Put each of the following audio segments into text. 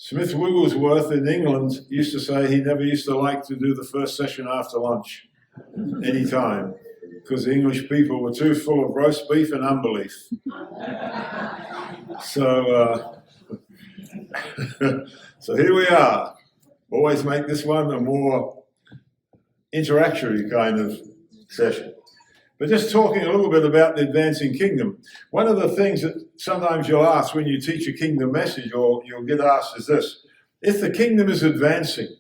Smith Wigglesworth in England used to say he never used to like to do the first session after lunch, any time, because the English people were too full of roast beef and unbelief. So here we are. Always make this one a more interactory kind of session. But just talking a little bit about the advancing kingdom. One of the things that sometimes you'll ask when you teach a kingdom message, or you'll get asked, is this: if the kingdom is advancing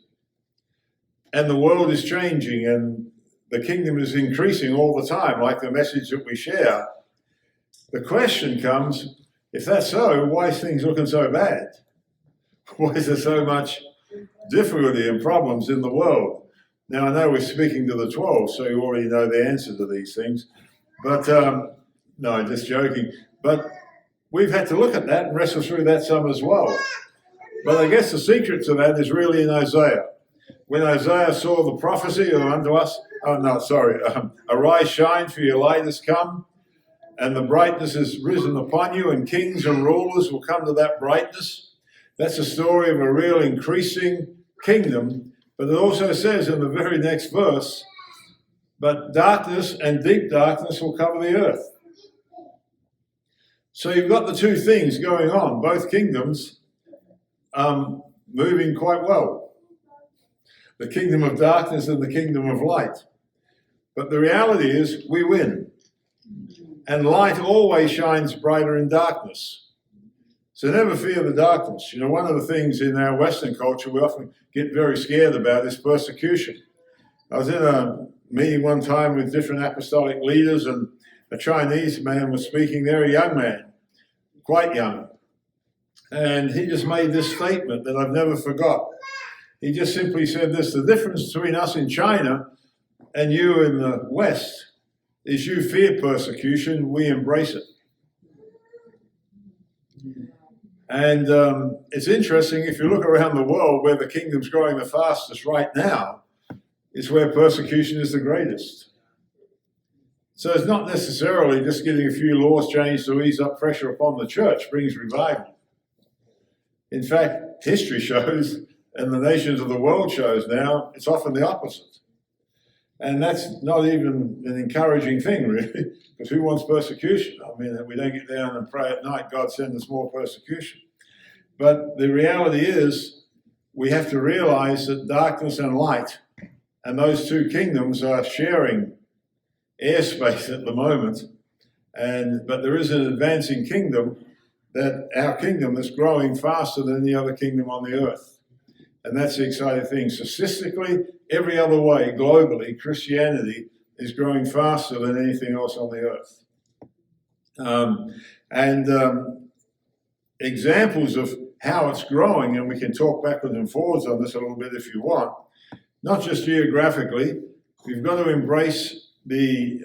and the world is changing and the kingdom is increasing all the time, like the message that we share, the question comes, if that's so, why is things looking so bad? Why is there so much difficulty and problems in the world? Now, I know we're speaking to the 12, so you already know the answer to these things. But, no, just joking. But we've had to look at that and wrestle through that some as well. But I guess the secret to that is really in Isaiah. When Isaiah saw the prophecy of unto us, arise, shine, for your light has come, and the brightness is risen upon you, and kings and rulers will come to that brightness. That's a story of a real increasing kingdom. But it also says in the very next verse, but darkness and deep darkness will cover the earth. So you've got the two things going on, both kingdoms moving quite well. The kingdom of darkness and the kingdom of light. But the reality is we win. And light always shines brighter in darkness. So never fear the darkness. You know, one of the things in our Western culture we often get very scared about is persecution. I was in a meeting one time with different apostolic leaders, and a Chinese man was speaking there, a young man, quite young. And he just made this statement that I've never forgot. He just simply said this: the difference between us in China and you in the West is you fear persecution, we embrace it. And it's interesting, if you look around the world, where the kingdom's growing the fastest right now is where persecution is the greatest. So it's not necessarily just getting a few laws changed to ease up pressure upon the church brings revival. In fact, history shows, and the nations of the world shows now, it's often the opposite. And that's not even an encouraging thing, really, because who wants persecution? I mean, we don't get down and pray at night, God send us more persecution. But the reality is, we have to realize that darkness and light, and those two kingdoms are sharing airspace at the moment. But there is an advancing kingdom, that our kingdom that's growing faster than any other kingdom on the earth. And that's the exciting thing. Statistically, every other way, globally, Christianity is growing faster than anything else on the earth. Examples of how it's growing, and we can talk backwards and forwards on this a little bit if you want, not just geographically, we've got to embrace we've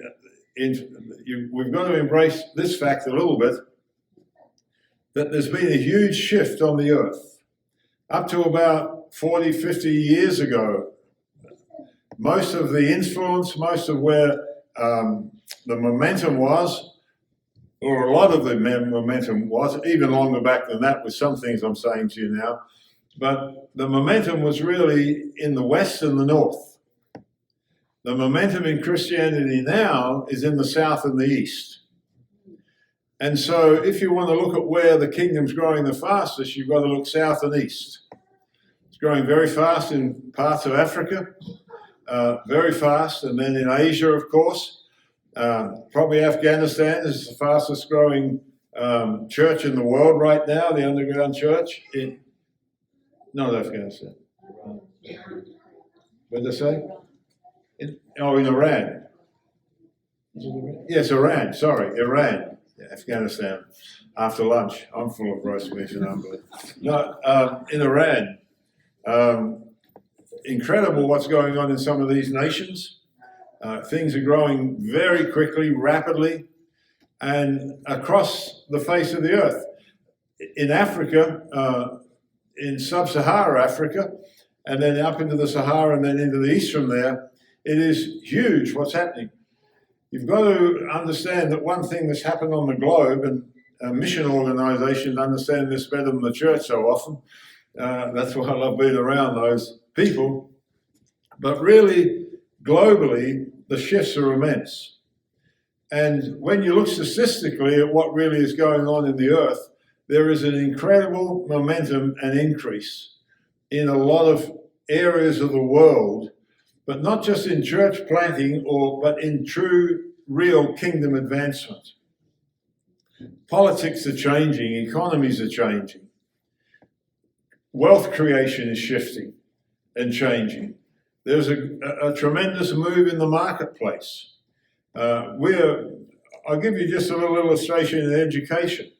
got to embrace this fact a little bit, that there's been a huge shift on the earth. Up to about 40, 50 years ago, most of the influence, most of where the momentum was, or a lot of the momentum was, even longer back than that with some things I'm saying to you now, but the momentum was really in the West and the North. The momentum in Christianity now is in the South and the East. And so if you want to look at where the kingdom's growing the fastest, you've got to look south and east. It's growing very fast in parts of Africa, very fast, and then in Asia, of course. Probably Afghanistan is the fastest growing church in the world right now, the underground church. Not Afghanistan. What did I say? In Iran. Yes, Iran. Sorry, Iran. Yeah, Afghanistan. After lunch, I'm full of roast beef and unbelief. No, in Iran. Incredible what's going on in some of these nations. Things are growing very quickly, rapidly, and across the face of the earth. In Africa, in sub-Saharan Africa, and then up into the Sahara and then into the east from there, it is huge what's happening. You've got to understand that one thing that's happened on the globe, and mission organizations understand this better than the church so often, That's why I love being around those people. But really, globally, the shifts are immense. And when you look statistically at what really is going on in the earth, there is an incredible momentum and increase in a lot of areas of the world, but not just in church planting, but in true, real kingdom advancement. Politics are changing, economies are changing. Wealth creation is shifting and changing. There's a tremendous move in the marketplace. I'll give you just a little illustration in education.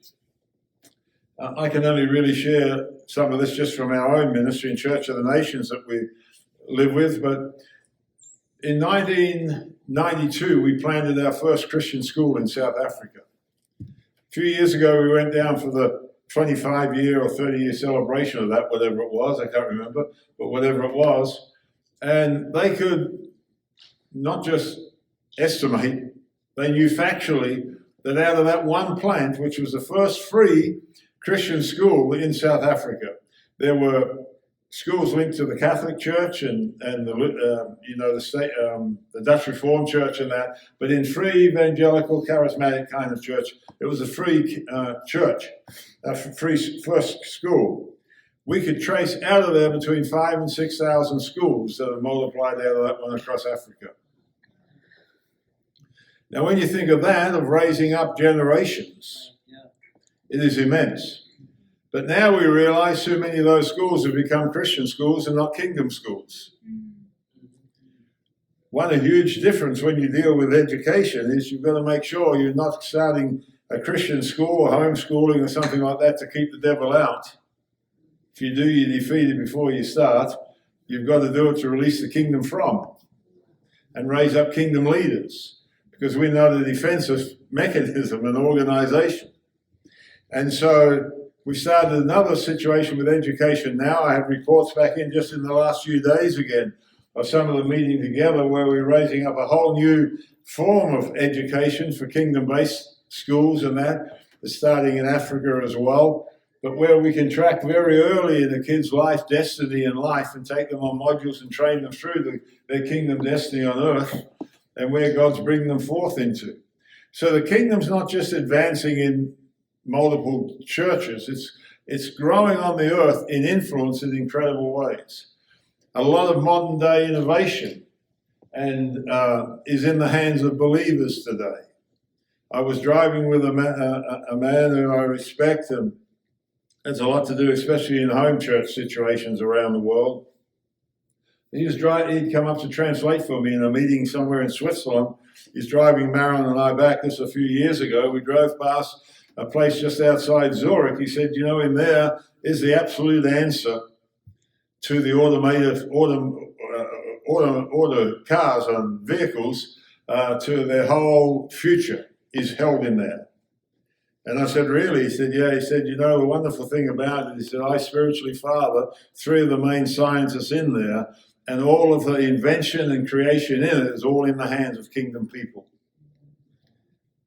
I can only really share some of this just from our own ministry in Church of the Nations that we live with, but in 1992, we planted our first Christian school in South Africa. A few years ago, we went down for the 25-year or 30-year celebration of that, whatever it was, I can't remember, but whatever it was. And they could not just estimate, they knew factually that out of that one plant, which was the first free Christian school in South Africa, there were schools linked to the Catholic Church and the state, the Dutch Reformed Church and that, but in free evangelical charismatic kind of church, it was a free church, a free first school. We could trace out of there between 5,000 and 6,000 schools that have multiplied out of that one across Africa. Now, when you think of that, of raising up generations, it is immense. But now we realize so many of those schools have become Christian schools and not kingdom schools. One huge difference when you deal with education is you've got to make sure you're not starting a Christian school or homeschooling or something like that to keep the devil out. If you do, you're defeated before you start. You've got to do it to release the kingdom from and raise up kingdom leaders, because we're not a defensive mechanism, an organization. And so we started another situation with education now. I have reports back in just in the last few days again of some of them meeting together where we're raising up a whole new form of education for kingdom-based schools and that. It's starting in Africa as well, but where we can track very early in a kid's life, destiny in life, and take them on modules and train them through their kingdom destiny on earth and where God's bringing them forth into. So the kingdom's not just advancing in multiple churches, it's growing on the earth in influence in incredible ways. A lot of modern day innovation and is in the hands of believers today. I was driving with a man who I respect, and has a lot to do, especially in home church situations around the world. He'd come up to translate for me in a meeting somewhere in Switzerland. He's driving Marilyn and I back this a few years ago. We drove past a place just outside Zurich. He said, in there is the absolute answer to the automated auto cars and vehicles, to their whole future is held in there. And I said, really? He said, yeah. He said, the wonderful thing about it, he said, I spiritually father three of the main scientists in there, and all of the invention and creation in it is all in the hands of kingdom people.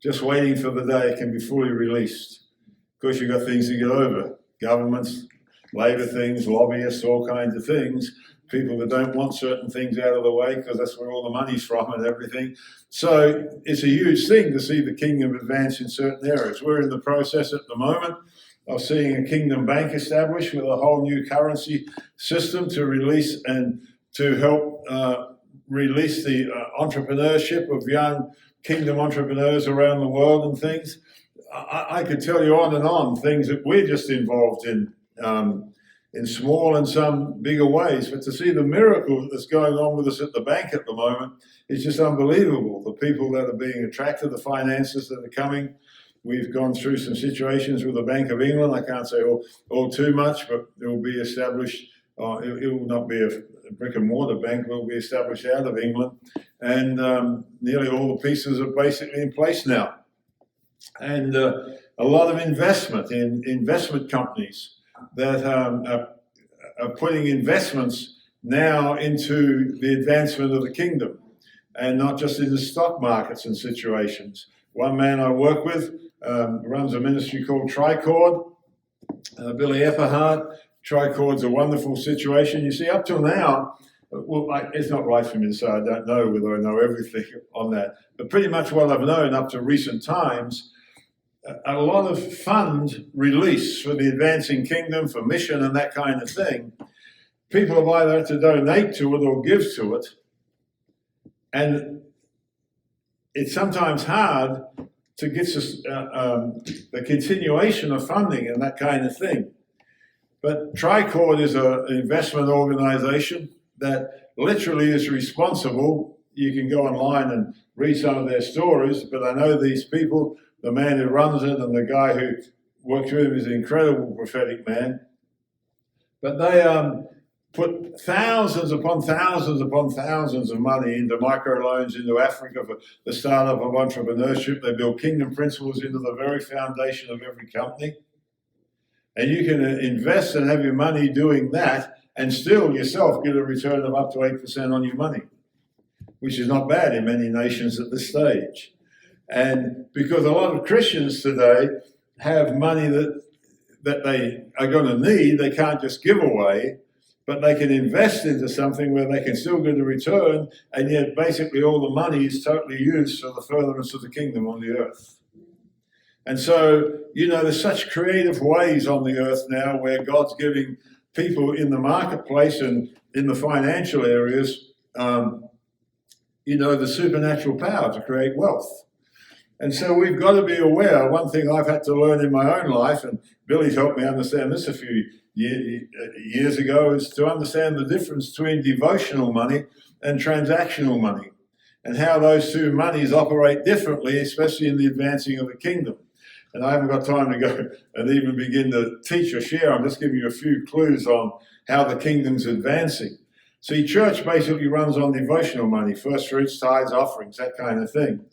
Just waiting for the day it can be fully released. Of course, you've got things to get over. Governments, labour things, lobbyists, all kinds of things. People that don't want certain things out of the way because that's where all the money's from and everything. So it's a huge thing to see the kingdom advance in certain areas. We're in the process at the moment of seeing a kingdom bank established with a whole new currency system to release and to help release the entrepreneurship of young kingdom entrepreneurs around the world and things. I could tell you on and on things that we're just involved in small and some bigger ways. But to see the miracle that's going on with us at the bank at the moment is just unbelievable. The people that are being attracted, the finances that are coming. We've gone through some situations with the Bank of England. I can't say all too much, but it will be established. It will not be a brick and mortar bank. It will be established out of England. And nearly all the pieces are basically in place now. And a lot of investment in investment companies that are putting investments now into the advancement of the kingdom and not just in the stock markets and situations. One man I work with runs a ministry called Tricord, Billy Epperhart. Tricord's a wonderful situation. You see, up till now, it's not right for me to say I don't know whether I know everything on that, but pretty much what I've known up to recent times, a lot of fund release for the advancing kingdom, for mission and that kind of thing. People have either had to donate to it or give to it, and it's sometimes hard to get the continuation of funding and that kind of thing. But Tricord is an investment organization that literally is responsible. You can go online and read some of their stories, but I know these people, the man who runs it and the guy who works with him is an incredible prophetic man. But they put thousands upon thousands upon thousands of money into microloans into Africa for the startup of entrepreneurship. They build kingdom principles into the very foundation of every company. And you can invest and have your money doing that and still yourself get a return of up to 8% on your money, which is not bad in many nations at this stage. And because a lot of Christians today have money that they are going to need, they can't just give away, but they can invest into something where they can still get a return, and yet basically all the money is totally used for the furtherance of the kingdom on the earth. And so, there's such creative ways on the earth now where God's giving people in the marketplace and in the financial areas, the supernatural power to create wealth. And so we've got to be aware. One thing I've had to learn in my own life, and Billy's helped me understand this a few years ago, is to understand the difference between devotional money and transactional money, and how those two monies operate differently, especially in the advancing of the kingdom. And I haven't got time to go and even begin to teach or share. I'm just giving you a few clues on how the kingdom's advancing. See, church basically runs on devotional money, first fruits, tithes, offerings, that kind of thing,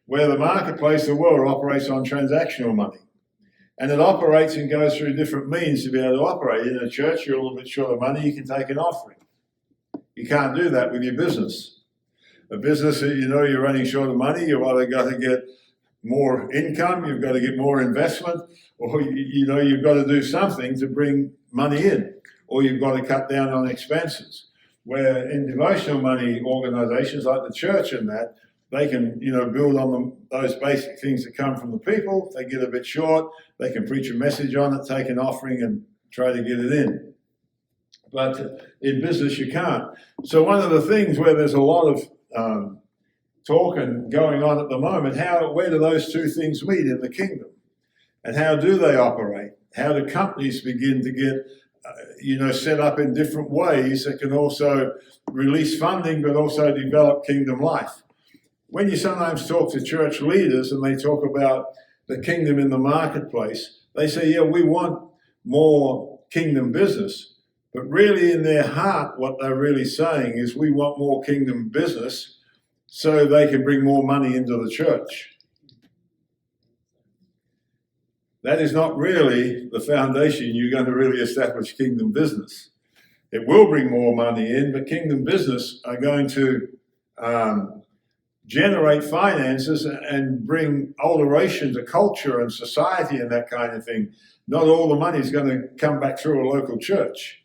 where the marketplace, the world, operates on transactional money. And it operates and goes through different means to be able to operate. In a church, you're a little bit short of money, you can take an offering. You can't do that with your business. A business, you're running short of money, you've either got to get more income, you've got to get more investment, or you've got to do something to bring money in, or you've got to cut down on expenses. Where in devotional money organizations like the church and that, they can build on those basic things that come from the people. They get a bit short, they can preach a message on it, take an offering and try to get it in. But in business you can't. So one of the things where there's a lot of talk and going on at the moment, where do those two things meet in the kingdom? And how do they operate? How do companies begin to get set up in different ways that can also release funding but also develop kingdom life? When you sometimes talk to church leaders and they talk about the kingdom in the marketplace, they say, yeah, we want more kingdom business. But really in their heart, what they're really saying is we want more kingdom business so they can bring more money into the church. That is not really the foundation you're going to really establish kingdom business. It will bring more money in, but kingdom business are going to generate finances and bring alteration to culture and society and that kind of thing. Not all the money is going to come back through a local church.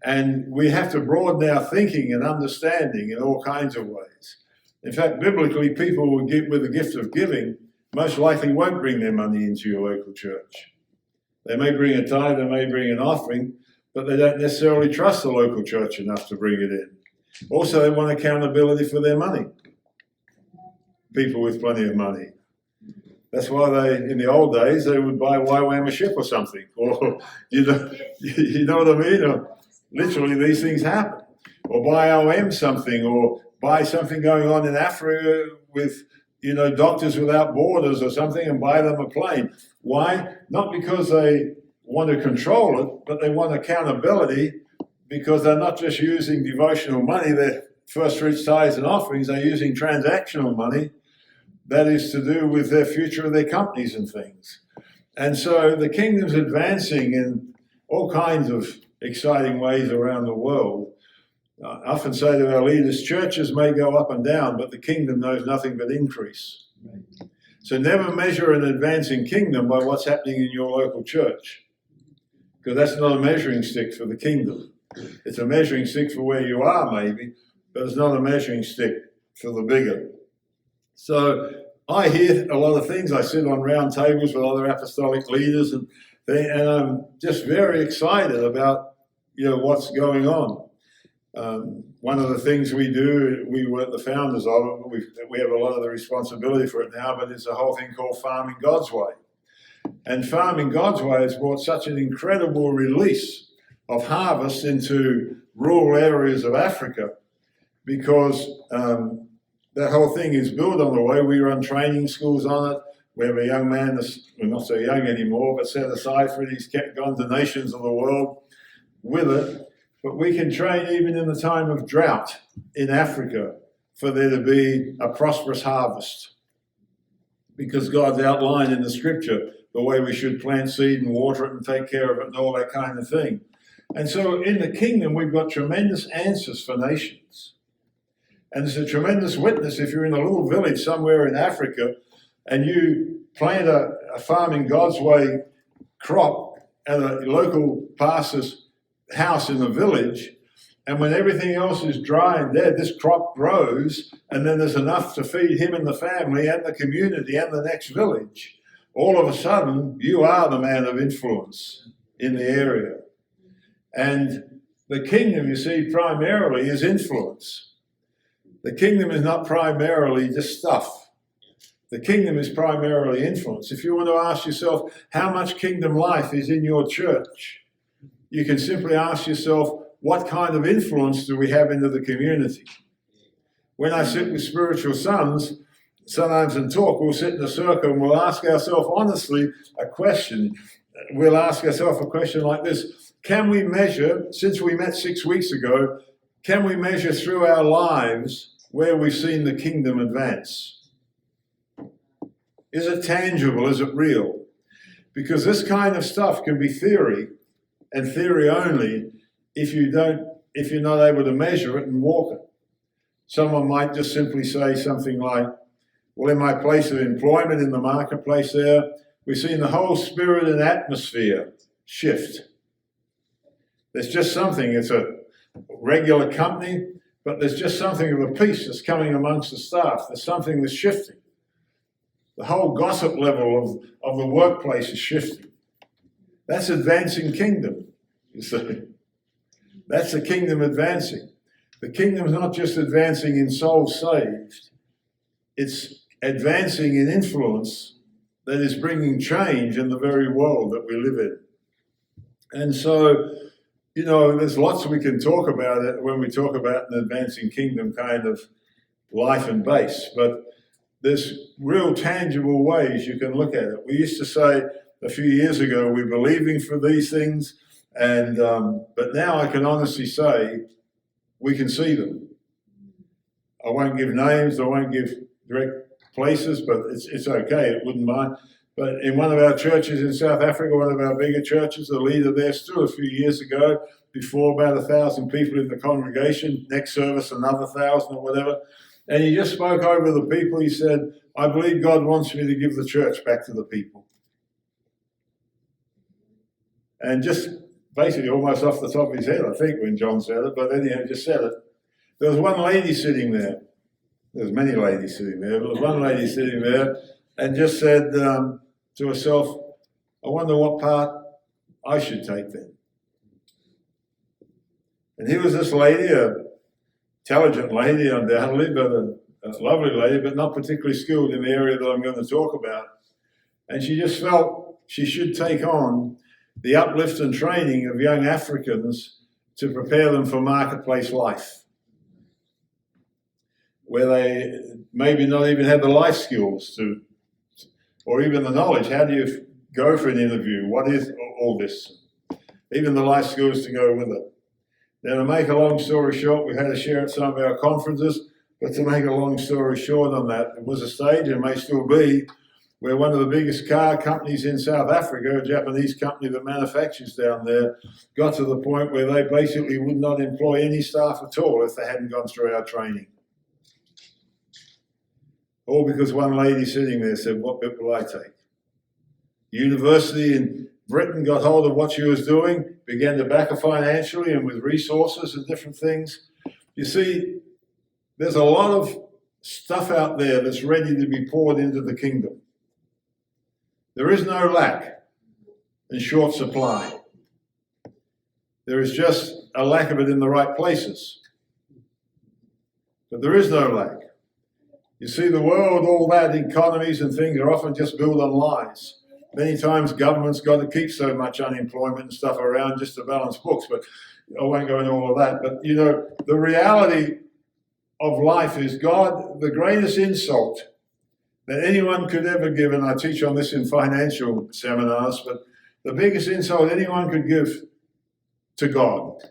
And we have to broaden our thinking and understanding in all kinds of ways. In fact, biblically, people who give with the gift of giving most likely won't bring their money into your local church. They may bring a tithe, they may bring an offering, but they don't necessarily trust the local church enough to bring it in. Also, they want accountability for their money. People with plenty of money. That's why in the old days, they would buy YWAM a ship or something. Or, you know what I mean? Or, literally, these things happen. Or buy OM something, or buy something going on in Africa with, Doctors Without Borders or something, and buy them a plane. Why? Not because they want to control it, but they want accountability, because they're not just using devotional money, their first fruits, tithes, and offerings, they're using transactional money. That is to do with their future of their companies and things. And so the kingdom's advancing in all kinds of exciting ways around the world. I often say to our leaders, churches may go up and down, but the kingdom knows nothing but increase. So never measure an advancing kingdom by what's happening in your local church. because that's not a measuring stick for the kingdom. It's a measuring stick for where you are, maybe, but it's not a measuring stick for the bigger. So I hear a lot of things. I sit on round tables with other apostolic leaders, and I'm just very excited about what's going on. One of the things we do, we weren't the founders of it, we have a lot of the responsibility for it now, but it's a whole thing called Farming God's Way. And Farming God's Way has brought such an incredible release of harvest into rural areas of Africa, because that whole thing is built on the way. We run training schools on it. We have a young man that's not so young anymore, but set aside for it. He's gone to nations of the world with it. But we can train even in the time of drought in Africa for there to be a prosperous harvest, because God's outlined in the scripture the way we should plant seed and water it and take care of it and all that kind of thing. And so in the kingdom, we've got tremendous answers for nations. And it's a tremendous witness if you're in a little village somewhere in Africa and you plant a Farming God's Way crop at a local pastor's house in the village, and when everything else is dry and dead, this crop grows, and then there's enough to feed him and the family and the community and the next village. All of a sudden, you are the man of influence in the area. And the kingdom, you see, primarily is influence. The kingdom is not primarily just stuff. The kingdom is primarily influence. If you want to ask yourself how much kingdom life is in your church, you can simply ask yourself, what kind of influence do we have into the community? When I sit with spiritual sons, sometimes in talk, we'll sit in a circle and we'll ask ourselves honestly a question. We'll ask ourselves a question like this: can we measure, since we met 6 weeks ago, can we measure through our lives where we've seen the kingdom advance? Is it tangible? Is it real? Because this kind of stuff can be theory, and theory only, if you're not able to measure it and walk it. Someone might just simply say something like, well, in my place of employment in the marketplace there, we've seen the whole spirit and atmosphere shift. There's just something, it's a regular company, but there's just something of a peace that's coming amongst the staff. There's something that's shifting. The whole gossip level of the workplace is shifting. That's advancing kingdom, you see. That's the kingdom advancing. The kingdom's not just advancing in souls saved. It's advancing in influence that is bringing change in the very world that we live in. And so, there's lots we can talk about it when we talk about an advancing kingdom kind of life and base, but there's real tangible ways you can look at it. We used to say a few years ago, we're believing for these things, and but now I can honestly say we can see them. I won't give names, I won't give direct places, but it's okay, it wouldn't mind. But in one of our churches in South Africa, one of our bigger churches, the leader there stood a few years ago before about 1,000 people in the congregation, next service another 1,000 or whatever, and he just spoke over the people. He said, I believe God wants me to give the church back to the people. And just basically almost off the top of his head, I think, when John said it, but anyhow, just said it. There was one lady sitting there. There's many ladies sitting there, but there was one lady sitting there and just said to herself, I wonder what part I should take then. And here was this lady, an intelligent lady undoubtedly, but a lovely lady, but not particularly skilled in the area that I'm going to talk about. And she just felt she should take on the uplift and training of young Africans to prepare them for marketplace life, where they maybe not even have the life skills to, or even the knowledge. How do you go for an interview? What is all this? Even the life skills to go with it. Now, to make a long story short, we had to share at some of our conferences, but to make a long story short on that, it was a stage, and may still be, where one of the biggest car companies in South Africa, a Japanese company that manufactures down there, got to the point where they basically would not employ any staff at all if they hadn't gone through our training. All because one lady sitting there said, what bit will I take? University Britain got hold of what she was doing, began to back her financially and with resources and different things. You see, there's a lot of stuff out there that's ready to be poured into the kingdom. There is no lack and short supply. There is just a lack of it in the right places. But there is no lack. You see, the world, all that, economies and things are often just built on lies. Many times governments got to keep so much unemployment and stuff around just to balance books, but I won't go into all of that. But, you know, the reality of life is God, the greatest insult that anyone could ever give, and I teach on this in financial seminars, but the biggest insult anyone could give to God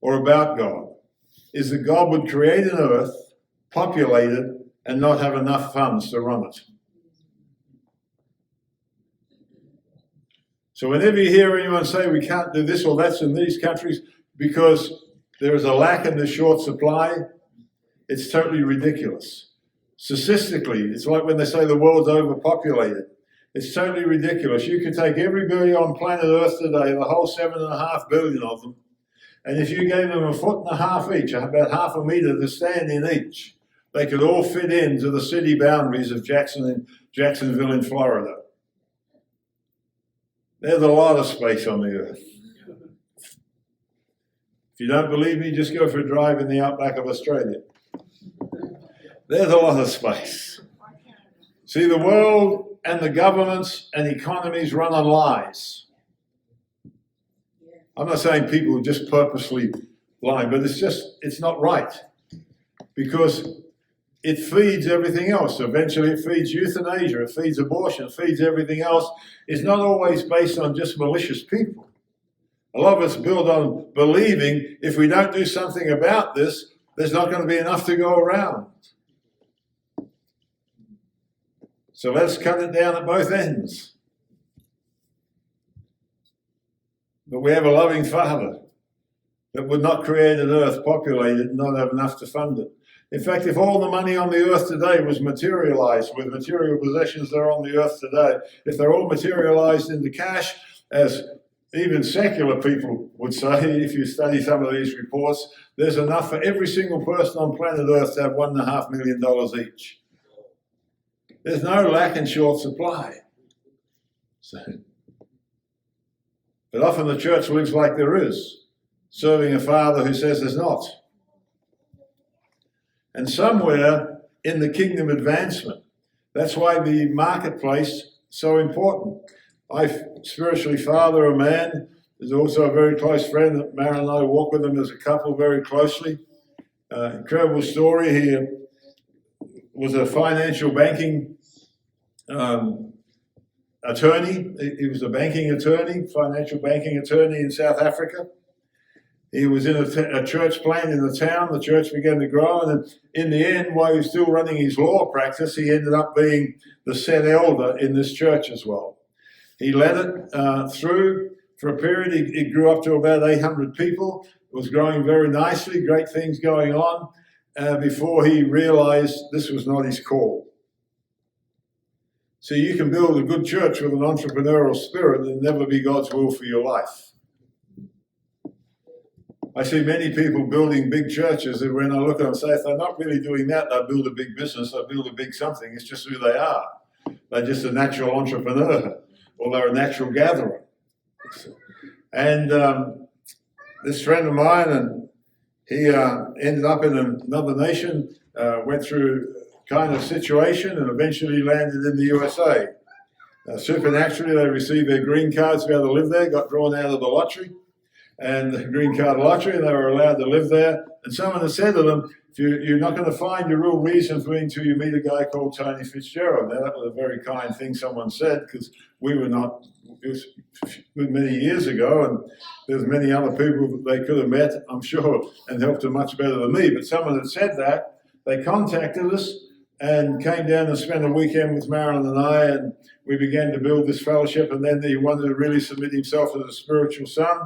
or about God is that God would create an earth, populate it, and not have enough funds to run it. So whenever you hear anyone say we can't do this or that's in these countries because there is a lack and a short supply, it's totally ridiculous. Statistically, it's like when they say the world's overpopulated. It's totally ridiculous. You could take every billion on planet Earth today, the whole 7.5 billion of them, and if you gave them 1.5 feet each, about half a meter to stand in each, they could all fit into the city boundaries of Jacksonville in Florida. There's a lot of space on the earth. If you don't believe me, just go for a drive in the outback of Australia. There's a lot of space. See, the world and the governments and economies run on lies. I'm not saying people are just purposely lying, but it's not right. Because it feeds everything else. Eventually it feeds euthanasia, it feeds abortion, it feeds everything else. It's not always based on just malicious people. A lot of it's built on believing if we don't do something about this, there's not going to be enough to go around. So let's cut it down at both ends. But we have a loving Father that would not create an earth populated and not have enough to fund it. In fact, if all the money on the earth today was materialized with material possessions that are on the earth today, if they're all materialized into cash, as even secular people would say, if you study some of these reports, there's enough for every single person on planet Earth to have $1.5 million each. There's no lack and short supply. But often the church lives like there is, serving a Father who says there's not. And somewhere in the kingdom advancement, that's why the marketplace is so important. I spiritually father a man who's also a very close friend. Marilyn and I walk with him as a couple very closely. Incredible story. He was a financial banking attorney. He was a banking attorney, financial banking attorney in South Africa. He was in a church plant in the town. The church began to grow, and in the end, while he was still running his law practice, he ended up being the said elder in this church as well. He led it through for a period. It grew up to about 800 people. It was growing very nicely, great things going on, before he realized this was not his call. So you can build a good church with an entrepreneurial spirit and never be God's will for your life. I see many people building big churches, and when I look at them and say, if they're not really doing that, they'll build a big business, they'll build a big something. It's just who they are. They're just a natural entrepreneur, or they're a natural gatherer. And this friend of mine, and he ended up in another nation, went through kind of situation, and eventually landed in the USA. Supernaturally, they received their green cards to be able to live there, got drawn out of the lottery, and the green card lottery, and they were allowed to live there. And someone had said to them, you're not going to find your real reason for it until you meet a guy called Tony Fitzgerald. Now, that was a very kind thing someone said, because we were not, it was many years ago, and there's many other people that they could have met, I'm sure, and helped them much better than me. But someone had said that. They contacted us and came down and spent a weekend with Marilyn and I, and we began to build this fellowship. And then he wanted to really submit himself as a spiritual son.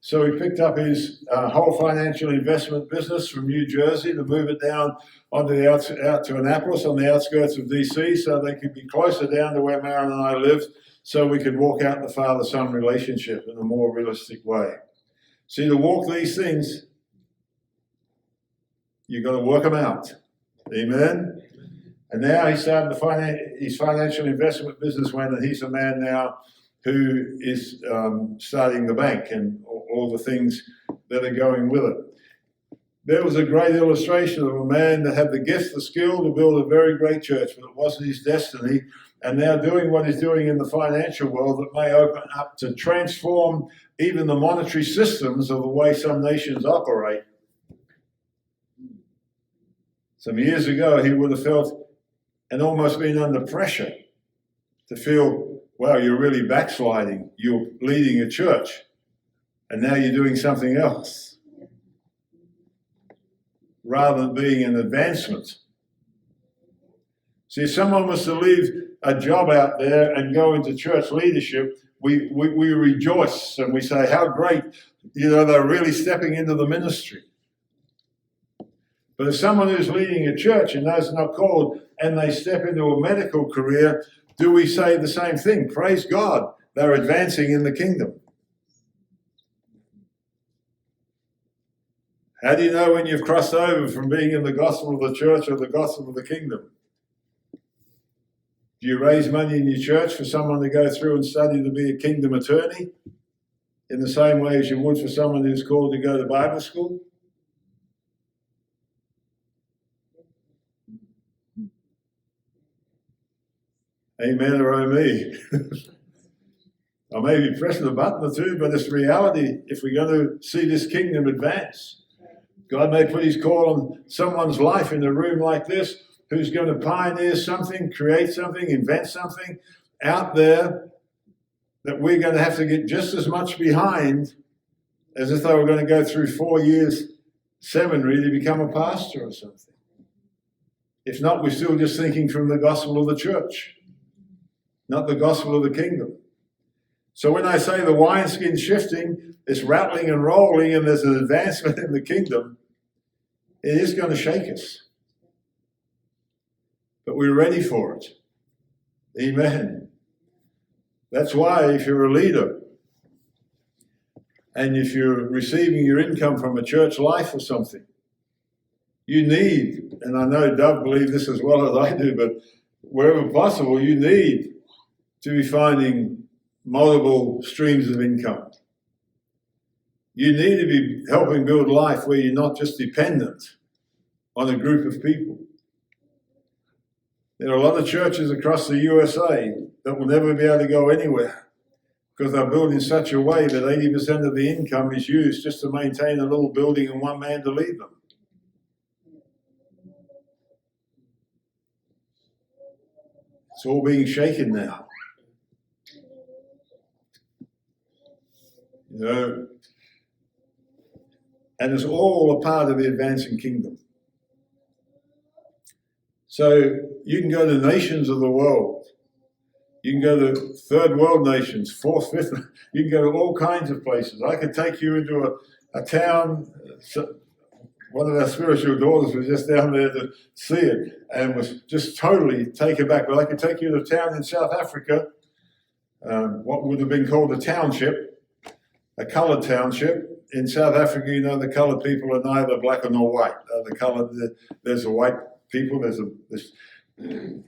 So he picked up his whole financial investment business from New Jersey to move it down onto out to Annapolis on the outskirts of DC, so they could be closer down to where Marilyn and I lived, so we could walk out the father-son relationship in a more realistic way. See, to walk these things, you've got to work them out. Amen? And now he started his financial investment business and he's a man now who is starting the bank and all the things that are going with it. There was a great illustration of a man that had the gift, the skill to build a very great church, but it wasn't his destiny. And now doing what he's doing in the financial world that may open up to transform even the monetary systems of the way some nations operate. Some years ago, he would have felt and almost been under pressure to feel, wow, you're really backsliding. You're leading a church, and now you're doing something else, rather than being an advancement. See, if someone was to leave a job out there and go into church leadership, we rejoice and we say, how great, they're really stepping into the ministry. But if someone who's leading a church and those not called and they step into a medical career, do we say the same thing? Praise God, they're advancing in the kingdom. How do you know when you've crossed over from being in the gospel of the church or the gospel of the kingdom? Do you raise money in your church for someone to go through and study to be a kingdom attorney in the same way as you would for someone who's called to go to Bible school? Amen or oh me. I may be pressing a button or two, but it's reality if we're going to see this kingdom advance. God may put his call on someone's life in a room like this who's going to pioneer something, create something, invent something out there that we're going to have to get just as much behind as if they were going to go through 4 years seminary to become a pastor or something. If not, we're still just thinking from the gospel of the church, not the gospel of the kingdom. So when I say the wineskin shifting, it's rattling and rolling and there's an advancement in the kingdom, it is going to shake us. But we're ready for it. Amen. That's why if you're a leader and if you're receiving your income from a church life or something, you need, and I know Dove believes this as well as I do, but wherever possible, you need to be finding multiple streams of income. You need to be helping build life where you're not just dependent on a group of people. There are a lot of churches across the USA that will never be able to go anywhere because they're built in such a way that 80% of the income is used just to maintain a little building and one man to lead them. It's all being shaken now. And it's all a part of the advancing kingdom. So you can go to nations of the world. You can go to third world nations, fourth, fifth. You can go to all kinds of places. I could take you into a town. One of our spiritual daughters was just down there to see it and was just totally taken back. But I could take you to a town in South Africa, what would have been called a township, a coloured township. In South Africa, the coloured people are neither black nor white. There's a white people, there's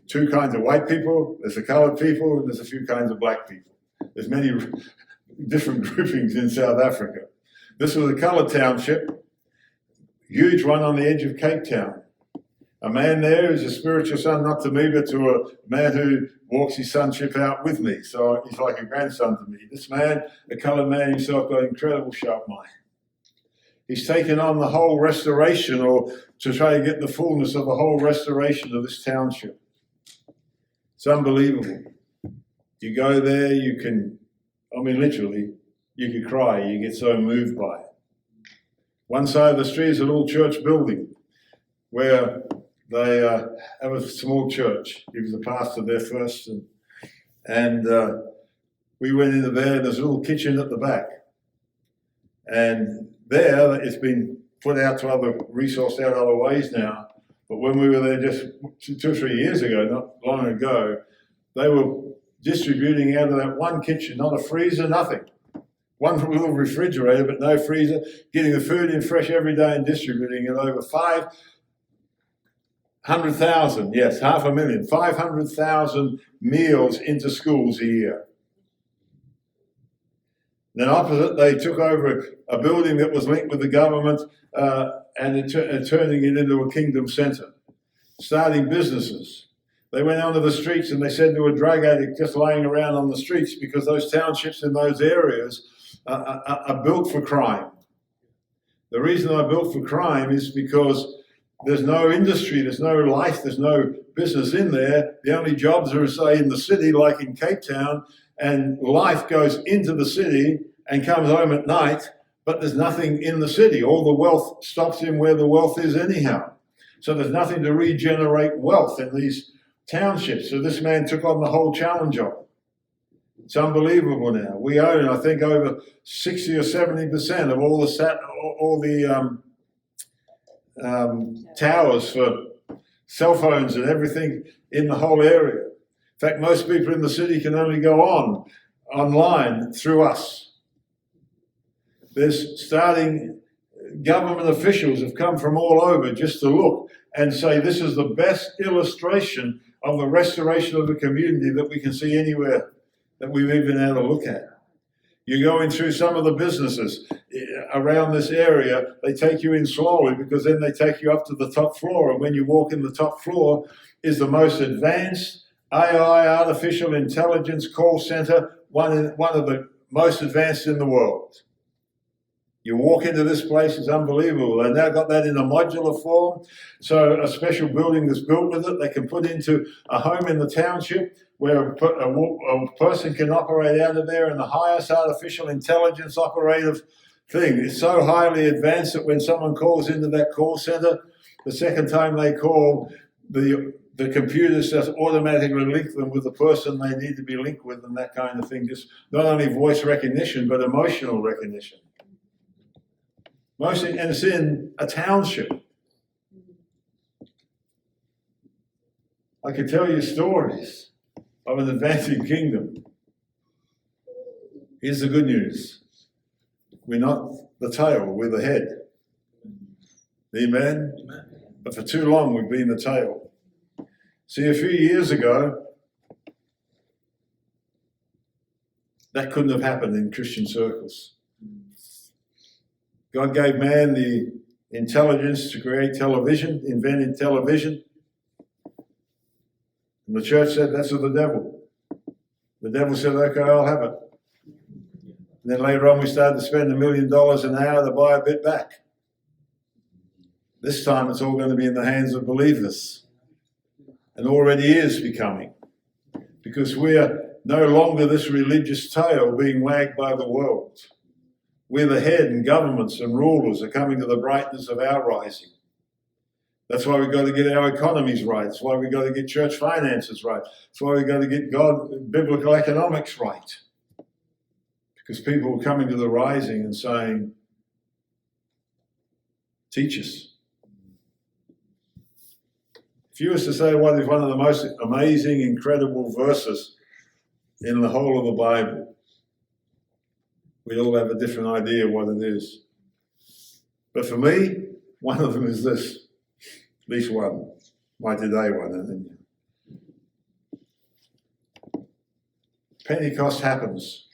two kinds of white people, there's the coloured people, and there's a few kinds of black people. There's many different groupings in South Africa. This was a coloured township, huge one on the edge of Cape Town. A man there is a spiritual son, not to me, but to a man who walks his sonship out with me. So he's like a grandson to me. This man, the coloured man himself, got an incredible sharp mind. He's taken on the whole restoration, or to try to get the fullness of the whole restoration of this township. It's unbelievable. You go there, you can, literally, you can cry. You get so moved by it. One side of the street is a little church building where they have a small church. He was a pastor there first, and we went into there. There's a little kitchen at the back, and there it's been put out to resourced out other ways now. But when we were there just 2 or 3 years ago, not long ago, they were distributing out of that one kitchen, not a freezer, nothing. One little refrigerator, but no freezer, getting the food in fresh every day and distributing it over 500,000, yes, 500,000, 500,000 meals into schools a year. Then opposite, they took over a building that was linked with the government and turning it into a kingdom centre, starting businesses. They went onto the streets and they said to a drug addict just laying around on the streets, because those townships in those areas are built for crime. The reason they're built for crime is because there's no industry, there's no life, there's no business in there. The only jobs are, say, in the city, like in Cape Town, and life goes into the city and comes home at night, but there's nothing in the city. All the wealth stops in where the wealth is anyhow. So there's nothing to regenerate wealth in these townships. So this man took on the whole challenge of it. It's unbelievable now. We own, I think, over 60 or 70% of all the towers for cell phones and everything in the whole area. In fact, most people in the city can only go online through us. There's starting government officials have come from all over just to look and say this is the best illustration of the restoration of the community that we can see anywhere that we've even had a look at. You're going through some of the businesses around this area, they take you in slowly because then they take you up to the top floor. And when you walk in the top floor is the most advanced AI, artificial intelligence call center, one of the most advanced in the world. You walk into this place, it's unbelievable. They've now got that in a modular form. So a special building that's built with it, they can put into a home in the township where a person can operate out of there in the highest artificial intelligence operative thing. It's so highly advanced that when someone calls into that call center, the second time they call, the computers just automatically link them with the person they need to be linked with and that kind of thing. Just not only voice recognition, but emotional recognition. And it's in a township. I could tell you stories of an advancing kingdom. Here's the good news. We're not the tail, we're the head. Amen? But for too long we've been the tail. See, a few years ago, that couldn't have happened in Christian circles. God gave man the intelligence to create television, invented television. And the church said, that's of the devil. The devil said, okay, I'll have it. And then later on we started to spend $1 million an hour to buy a bit back. This time it's all going to be in the hands of believers. And already is becoming. Because we're no longer this religious tail being wagged by the world. We're the head, and governments and rulers are coming to the brightness of our rising. That's why we've got to get our economies right. That's why we've got to get church finances right. That's why we've got to get biblical economics right. Because people are coming to the rising and saying, teach us. If you was to say what is one of the most amazing, incredible verses in the whole of the Bible, we all have a different idea what it is. But for me, one of them is this. At least one. My today one, isn't it? Pentecost happens.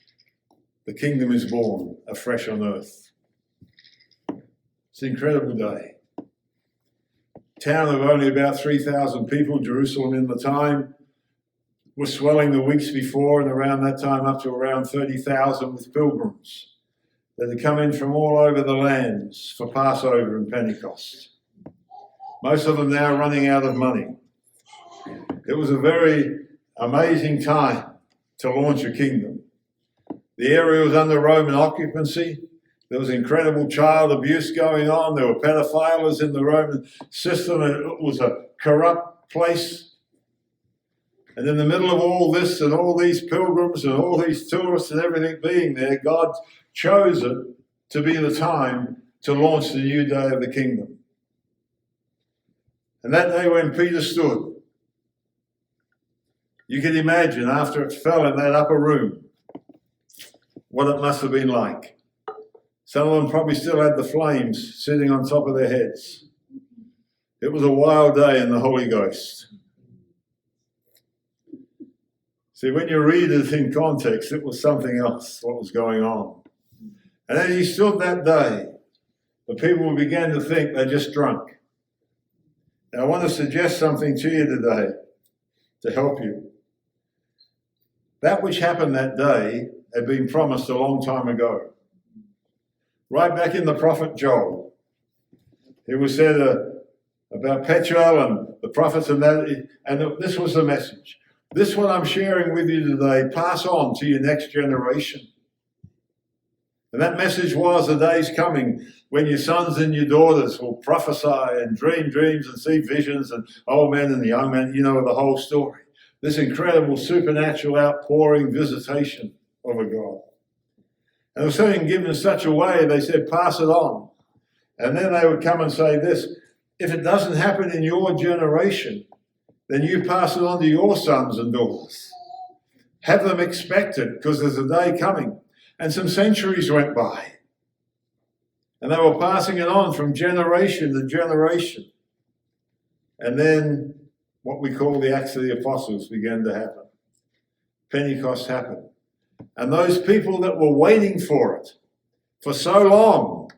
The kingdom is born afresh on earth. It's an incredible day. Town of only about 3,000 people, Jerusalem in the time, was swelling the weeks before, and around that time up to around 30,000 with pilgrims that had come in from all over the lands for Passover and Pentecost. Most of them now running out of money. It was a very amazing time to launch a kingdom. The area was under Roman occupancy. There was incredible child abuse going on. There were pedophiles in the Roman system, and it was a corrupt place. And in the middle of all this and all these pilgrims and all these tourists and everything being there, God chose it to be the time to launch the new day of the kingdom. And that day when Peter stood, You can imagine after it fell in that upper room, what it must have been like. Some of them probably still had the flames sitting on top of their heads. It was a wild day in the Holy Ghost. See, when you read it in context, it was something else, what was going on. And as he stood that day, the people began to think they're just drunk. Now, I want to suggest something to you today to help you. That which happened that day had been promised a long time ago. Right back in the prophet Joel. It was said about Fitzgerald and the prophets and that, and this was the message. This what I'm sharing with you today, pass on to your next generation. And that message was the day's coming when your sons and your daughters will prophesy and dream dreams and see visions, and old men and the young men, you know the whole story. This incredible supernatural outpouring visitation of a God. And it was something given in such a way, they said, pass it on. And then they would come and say this, if it doesn't happen in your generation, then you pass it on to your sons and daughters. Have them expect it, because there's a day coming. And some centuries went by. And they were passing it on from generation to generation. And then what we call the Acts of the Apostles began to happen. Pentecost happened. And those people that were waiting for it for so long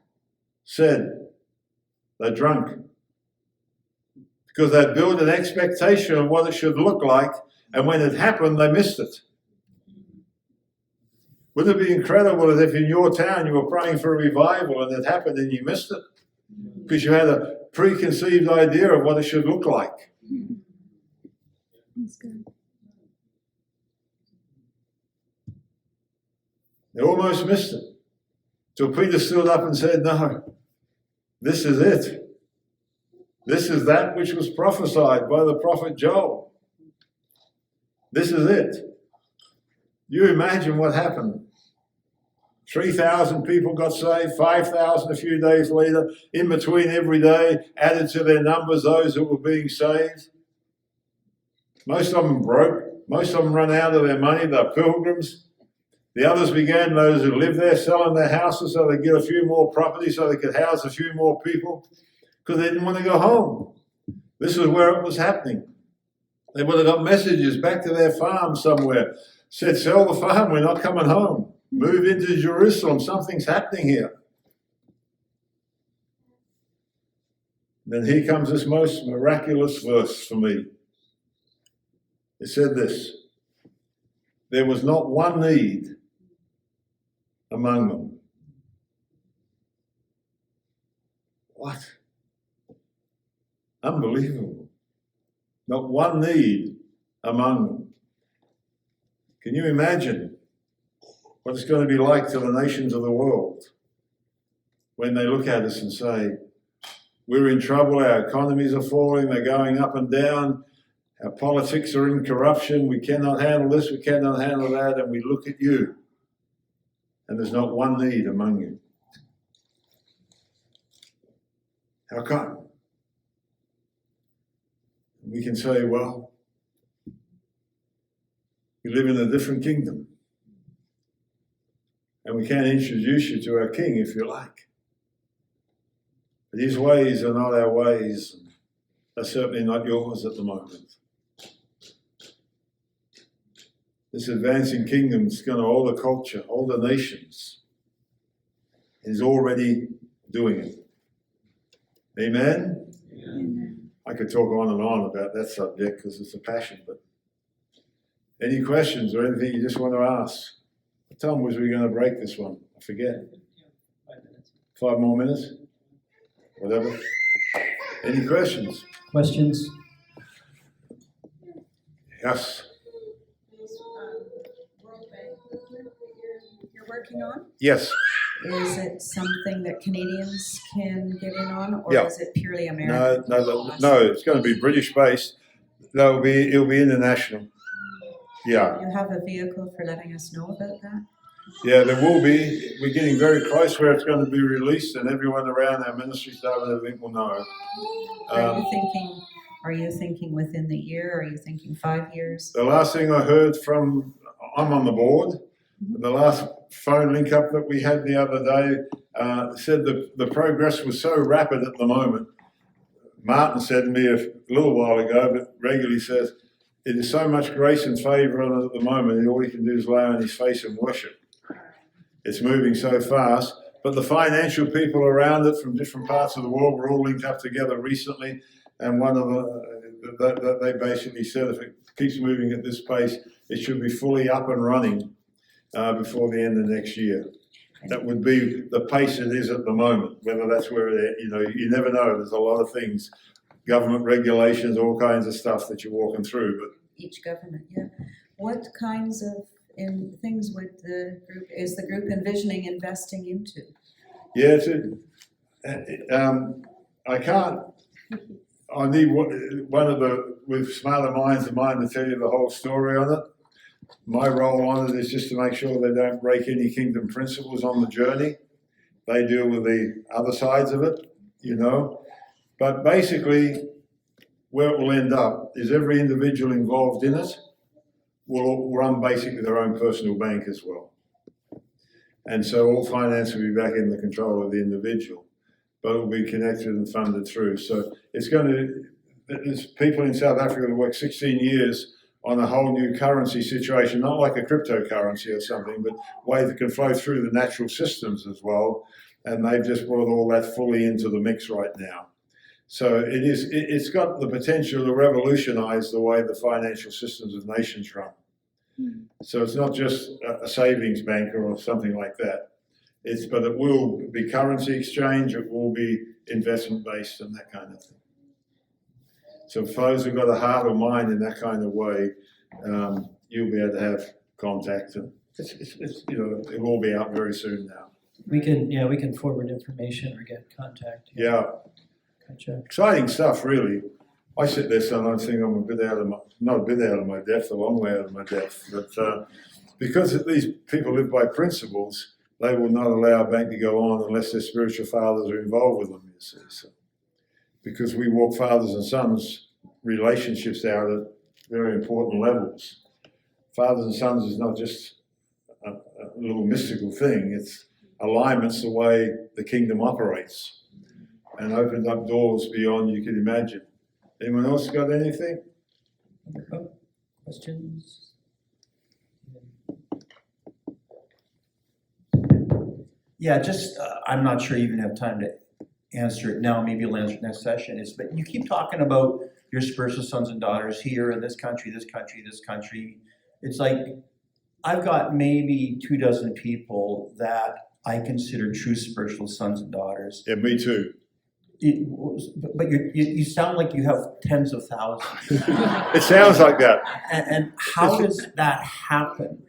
said they're drunk. Because they'd built an expectation of what it should look like, and when it happened, they missed it. Wouldn't it be incredible if in your town you were praying for a revival and it happened and you missed it? Because you had a preconceived idea of what it should look like. That's good. They almost missed it. So Peter stood up and said, no, this is it. This is that which was prophesied by the prophet Joel. This is it. You imagine what happened. 3,000 people got saved, 5,000 a few days later, in between every day, added to their numbers those that were being saved. Most of them broke. Most of them run out of their money. They're pilgrims. The others began, those who lived there, selling their houses so they could get a few more property so they could house a few more people, because they didn't want to go home. This is where it was happening. They would have got messages back to their farm somewhere. Said, sell the farm, we're not coming home. Move into Jerusalem, something's happening here. Then here comes this most miraculous verse for me. It said this, there was not one need among them. What? Unbelievable. Not one need among them. Can you imagine what it's going to be like to the nations of the world when they look at us and say, we're in trouble, our economies are falling, they're going up and down, our politics are in corruption, we cannot handle this, we cannot handle that, and we look at you and there's not one need among you. How come? We can say, well, we live in a different kingdom. And we can introduce you to our king if you like. But his ways are not our ways. They're certainly not yours at the moment. This advancing kingdom is going to all the culture, all the nations. Is already doing it. Amen? Amen. I could talk on and on about that subject because it's a passion, but any questions or anything you just want to ask? What time was we going to break this one? I forget. 5 minutes. 5 more minutes? Whatever. Any questions? Questions? Yes. This World Bank movement that you're working on, Yes. is it something that Canadians can get in on, or Yeah. is it purely American? No, it's going to be British based. It'll be international. Yeah. You have a vehicle for letting us know about that? Yeah, there will be. We're getting very close where it's going to be released, and everyone around our ministry staff and everything will know. Are you thinking Are you thinking within the year? Are you thinking 5 years? The last thing I heard from, I'm on the board, the last phone link up that we had the other day said that the progress was so rapid at the moment. Martin said to me a little while ago, but regularly says, it is so much grace and favour on it at the moment, and all he can do is lay on his face and worship. It's moving so fast. But the financial people around it from different parts of the world were all linked up together recently, and one of they basically said if it keeps moving at this pace, it should be fully up and running before the end of next year. That would be the pace it is at the moment. Whether that's where you never know. There's a lot of things, government regulations, all kinds of stuff that you're walking through. But Each government, yeah. What kinds of things would the group envisioning investing into? yeah, I can't. I need one of the with smarter minds than mine to tell you the whole story on it. My role on it is just to make sure they don't break any kingdom principles on the journey. They deal with the other sides of it, But basically, where it will end up is every individual involved in it will run basically their own personal bank as well. And so all finance will be back in the control of the individual, but it will be connected and funded through. So there's people in South Africa that work 16 years on a whole new currency situation, not like a cryptocurrency or something, but way that can flow through the natural systems as well. And they've just brought all that fully into the mix right now. So it's got the potential to revolutionize the way the financial systems of nations run. So it's not just a savings bank or something like that. But it will be currency exchange, it will be investment based and that kind of thing. So for those who've got a heart or mind in that kind of way, you'll be able to have contact, and it will be out very soon now. We can forward information or get contact. Yeah. Gotcha. Exciting stuff, really. I sit there sometimes thinking I'm not a bit out of my depth, a long way out of my depth, but because these people live by principles, they will not allow a bank to go on unless their spiritual fathers are involved with them, you see. So, because we walk fathers and sons relationships out at very important levels. Fathers and sons is not just a little mystical thing, it's alignment's the way the kingdom operates and opened up doors beyond you could imagine. Anyone else got anything? Questions? Yeah, just I'm not sure you even have time to answer it now. Maybe you'll answer it next session. But you keep talking about your spiritual sons and daughters here in this country, this country, this country. It's like I've got maybe 24 people that I consider true spiritual sons and daughters. Yeah, me too. But you sound like you have tens of thousands. It sounds like that. And how does that happen?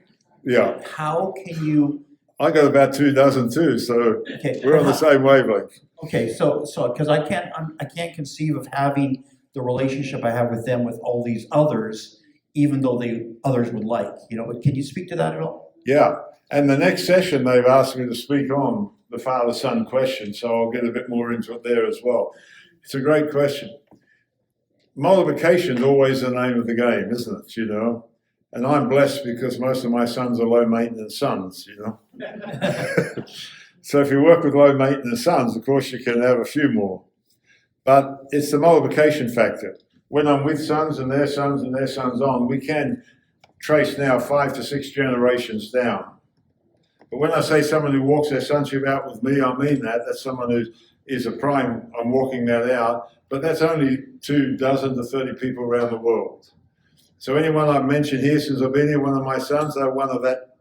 Yeah. How can you? I got about 24 too, so Okay, we're on the same wavelength. Okay, so because I can't conceive of having the relationship I have with them with all these others, even though the others would like, But can you speak to that at all? Yeah, and the next session they've asked me to speak on the father-son question, so I'll get a bit more into it there as well. It's a great question. Multiplication is always the name of the game, isn't it? And I'm blessed because most of my sons are low-maintenance sons, So if you work with low-maintenance sons, of course you can have a few more. But it's the multiplication factor. When I'm with sons and their sons and their sons on, we can trace now 5 to 6 generations down. But when I say someone who walks their sonship out with me, I mean that. That's someone who is a prime, I'm walking that out. But that's only 24 to 30 people around the world. So anyone I've mentioned here since I've been here, one of my sons, they're one of that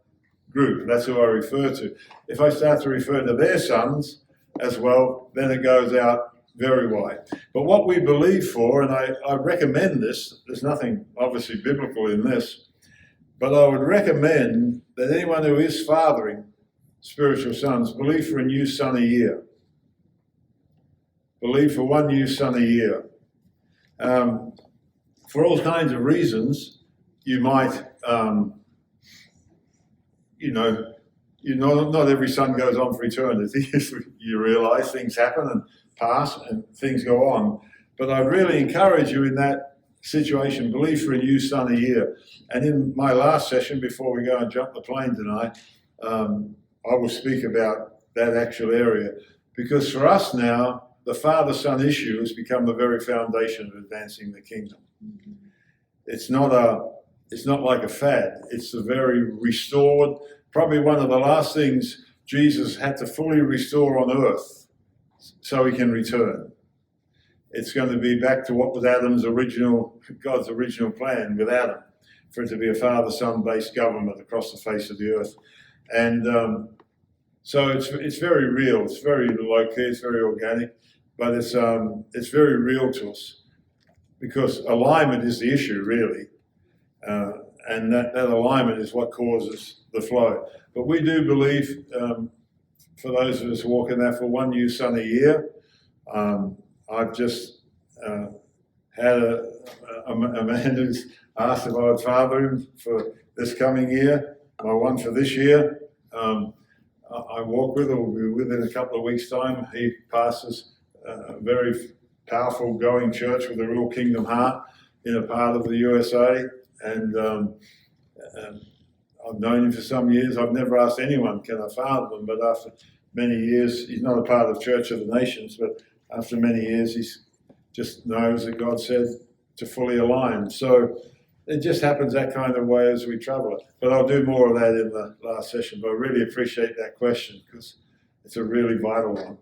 group. That's who I refer to. If I start to refer to their sons as well, then it goes out very wide. But what we believe for, and I recommend this, there's nothing obviously biblical in this, but I would recommend that anyone who is fathering spiritual sons, believe for a new son a year. Believe for one new son a year. For all kinds of reasons, you might, not every son goes on for eternity. You realize things happen and pass and things go on. But I'd really encourage you in that situation, believe for a new son a year. And in my last session, before we go and jump the plane tonight, I will speak about that actual area. Because for us now, the father-son issue has become the very foundation of advancing the kingdom. It's not like a fad. It's the very restored, probably one of the last things Jesus had to fully restore on earth so he can return. It's going to be back to what was God's original plan with Adam, for it to be a father-son based government across the face of the earth. And so it's very real. It's very low-key. It's very organic, but it's very real to us because alignment is the issue, really, and that alignment is what causes the flow. But we do believe, for those of us walking that for one new son a year. I've just had a man who's asked if I would father him for this coming year, my one for this year. I walk with, or will be with in a couple of weeks' time. He pastors a very powerful, going church with a real kingdom heart in a part of the USA. And I've known him for some years. I've never asked anyone, can I father them? But after many years, he's not a part of Church of the Nations, but after many years, he just knows that God said to fully align. So it just happens that kind of way as we travel it. But I'll do more of that in the last session. But I really appreciate that question because it's a really vital one.